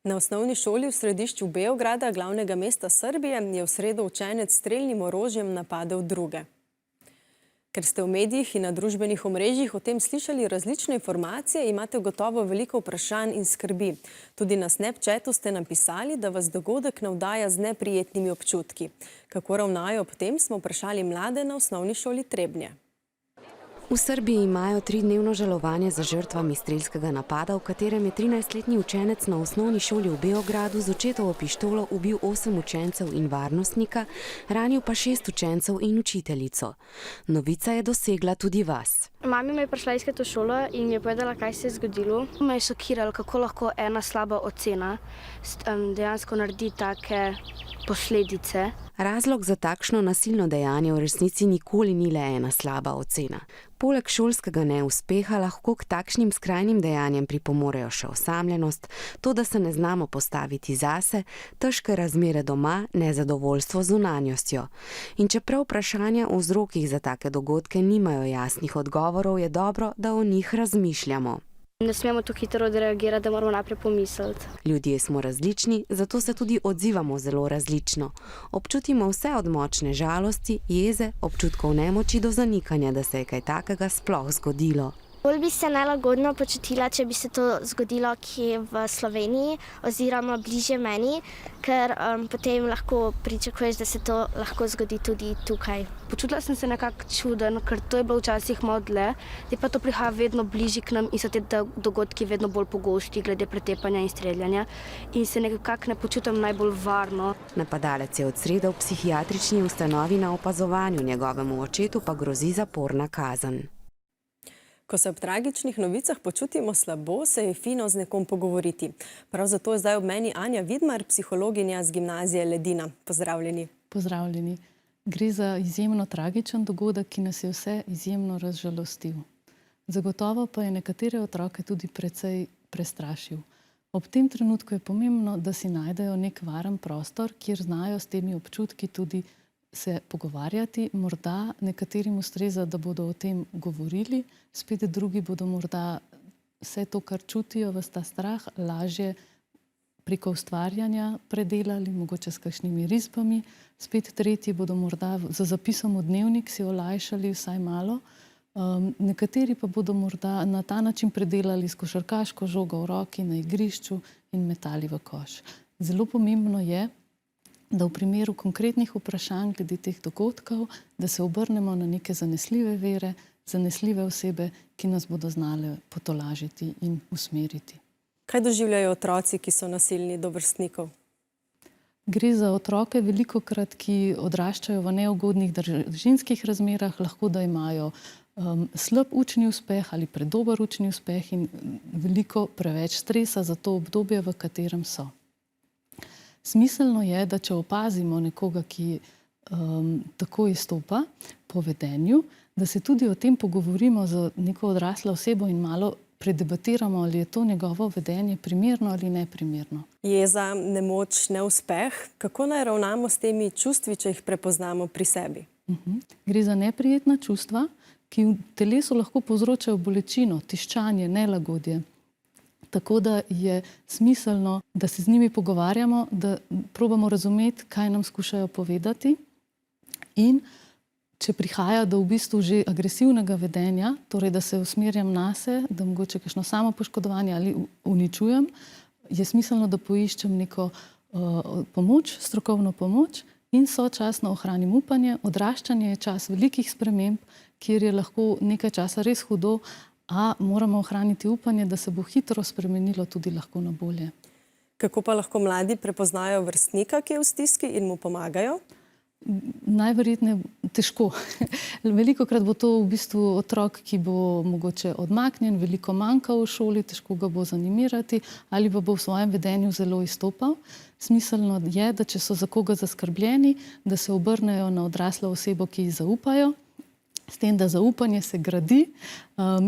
Na osnovni šoli v središču Beograda, glavnega mesta Srbije, je v sredo učenec s strelnim orožjem napadel druge. Ker ste v medijih in na družbenih omrežjih o tem slišali različne informacije, imate gotovo veliko vprašanj in skrbi. Tudi na Snapchatu ste napisali, da vas dogodek navdaja z neprijetnimi občutki. Kako ravnajo ob tem, smo vprašali mlade na osnovni šoli Trebnje. V Srbiji imajo 3-dnevno žalovanje za žrtvami strelskega napada, v katerem je 13-letni učenec na osnovni šoli v Beogradu z očetovo pištolo ubil 8 učencev in varnostnika, ranil pa 6 učencev in učiteljico. Novica je dosegla tudi vas. Mami me je prišla iskat v šolo in je povedala, kaj se je zgodilo. Me je šokiralo, kako lahko ena slaba ocena dejansko naredi take posledice. Razlog za takšno nasilno dejanje v resnici nikoli ni le ena slaba ocena. Poleg šolskega neuspeha lahko k takšnim skrajnim dejanjem pripomorejo še osamljenost, to, da se ne znamo postaviti zase, težke razmere doma, nezadovoljstvo z zunanjostjo. In čeprav vprašanja o vzrokih za take dogodke nimajo jasnih odgovorov, je dobro, da o njih razmišljamo. Ne smemo tu hitro odreagirati, da moramo najprej pomisliti. Ljudje smo različni, zato se tudi odzivamo zelo različno. Občutimo vse od močne žalosti, jeze, občutkov nemoči do zanikanja, da se je kaj takega sploh zgodilo. Bolj bi se nelagodno počutila, če bi se to zgodilo kje v Sloveniji oziroma bližje meni, ker potem lahko pričakuješ, da se to lahko zgodi tudi tukaj. Počutila sem se nekako čuden, ker to je bilo včasih malo dlje, zdaj pa to prihaja vedno bližje k nam in so te dogodki vedno bolj pogosti glede pretepanja in streljanja in se nekako ne počutim najbolj varno. Napadalec je od srede v psihiatrični ustanovi na opazovanju, njegovemu očetu pa grozi zaporna kazen. Ko se ob tragičnih novicah počutimo slabo, se je fino z nekom pogovoriti. Prav zato je zdaj ob meni Anja Vidmar, psihologinja z gimnazije Ledina. Pozdravljeni. Pozdravljeni. Gre za izjemno tragičen dogodek, ki nas je vse izjemno razžalostil. Zagotovo pa je nekatere otroke tudi precej prestrašil. Ob tem trenutku je pomembno, da si najdejo nek varen prostor, kjer znajo s temi občutki tudi se pogovarjati, morda nekaterim ustreza, da bodo o tem govorili, spet drugi bodo morda vse to, kar čutijo, ves ta strah, lažje preko ustvarjanja predelali, mogoče s kakšnimi risbami, spet tretji bodo morda za zapisom v dnevnik si olajšali vsaj malo, nekateri pa bodo morda na ta način predelali s košarkaško žogo v roki na igrišču in metali v koš. Zelo pomembno je, da v primeru konkretnih vprašanj glede teh dogodkov, da se obrnemo na neke zanesljive vere, zanesljive osebe, ki nas bodo znale potolažiti in usmeriti. Kaj doživljajo otroci, ki so nasilni do vrstnikov? Gre za otroke velikokrat, ki odraščajo v neugodnih družinskih razmerah, lahko da imajo slab učni uspeh ali predober učni uspeh in veliko preveč stresa za to obdobje, v katerem so. Smiselno je, da če opazimo nekoga, ki tako izstopa po vedenju, da se tudi o tem pogovorimo z neko odraslo osebo in malo predebatiramo, ali je to njegovo vedenje primerno ali neprimerno. Jeza, nemoč, neuspeh. Kako naj ravnamo s temi čustvi, če jih prepoznamo pri sebi? Gre za neprijetna čustva, ki v telesu lahko povzročajo bolečino, tiščanje, nelagodje. Tako da je smiselno, da se z njimi pogovarjamo, da probamo razumeti, kaj nam skušajo povedati. In če prihaja do v bistvu že agresivnega vedenja, torej da se usmerjam nase, da mogoče kakšno samopoškodovanje ali uničujem, je smiselno, da poiščem neko pomoč, strokovno pomoč in sočasno ohranim upanje. Odraščanje je čas velikih sprememb, kjer je lahko nekaj časa res hudo, a moramo ohraniti upanje, da se bo hitro spremenilo tudi lahko na bolje. Kako pa lahko mladi prepoznajo vrstnika, ki je v stiski in mu pomagajo? Najverjetneje težko. Velikokrat bo to v bistvu otrok, ki bo mogoče odmaknjen, veliko manjka v šoli, težko ga bo zanimirati ali pa bo v svojem vedenju zelo izstopal. Smiselno je, da če so za koga zaskrbljeni, da se obrnejo na odraslo osebo, ki ji zaupajo, s tem, da zaupanje se gradi.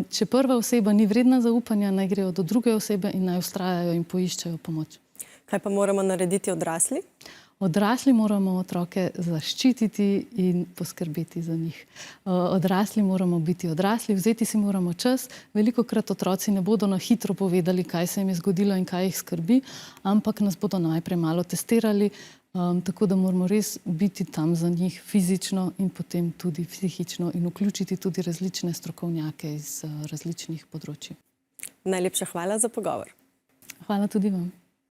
Če prva oseba ni vredna zaupanja, naj grejo do druge osebe in naj vztrajajo in poiščejo pomoč. Kaj pa moramo narediti odrasli? Odrasli moramo otroke zaščititi in poskrbeti za njih. Odrasli moramo biti odrasli, vzeti si moramo čas. Velikokrat otroci ne bodo na hitro povedali, kaj se jim je zgodilo in kaj jih skrbi, ampak nas bodo najprej malo testirali, tako da moramo res biti tam za njih fizično in potem tudi psihično in vključiti tudi različne strokovnjake iz različnih področij. Najlepša hvala za pogovor. Hvala tudi vam.